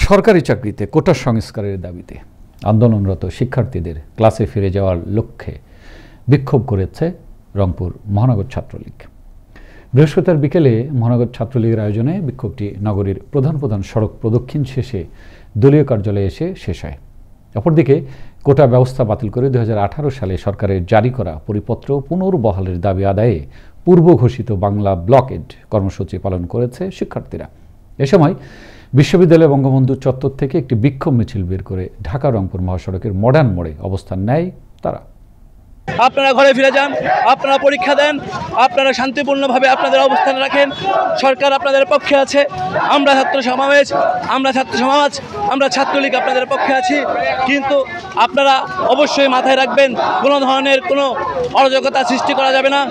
সরকারি চাকরিতে কোটা সংস্কারের দাবিতে আন্দোলনরত শিক্ষার্থীদের ক্লাসে ফিরে যাওয়ার লক্ষ্যে বিক্ষোভ করেছে রংপুর মহানগর ছাত্রলীগ। বৃহস্পতিবার বিকেলে মহানগর ছাত্রলীগের আয়োজনে বিক্ষোভটি নগরীর প্রধান প্রধান সড়ক প্রদক্ষিণ শেষে দলীয় কার্যালয়ে এসে শেষ হয়। অপরদিকে কোটা ব্যবস্থা বাতিল করে 2018 সালে সরকারের জারি করা পরিপত্র পুনর্বহালের দাবি আদায়ে পূর্ব ঘোষিত বাংলা ব্লকেড কর্মসূচি পালন করেছে শিক্ষার্থীরা। এ সময় বিশ্ববিদ্যালয় বঙ্গবন্ধু চত্বর থেকে একটি বিক্ষোভ মিছিল বের করে ঢাকা রংপুর মহাসড়কের মডার্ন মোড়ে অবস্থান নেয় তারা। আপনারা ঘরে ফিরে যান, আপনারা পরীক্ষা দেন, আপনারা শান্তিপূর্ণভাবে আপনাদের অবস্থান রাখেন। সরকার আপনাদের পক্ষে আছে। আমরা ছাত্র সমাজ, আমরা ছাত্রলীগ আপনাদের পক্ষে আছি। কিন্তু আপনারা অবশ্যই মাথায় রাখবেন, কোনো ধরনের কোনো অরাজকতা সৃষ্টি করা যাবে না।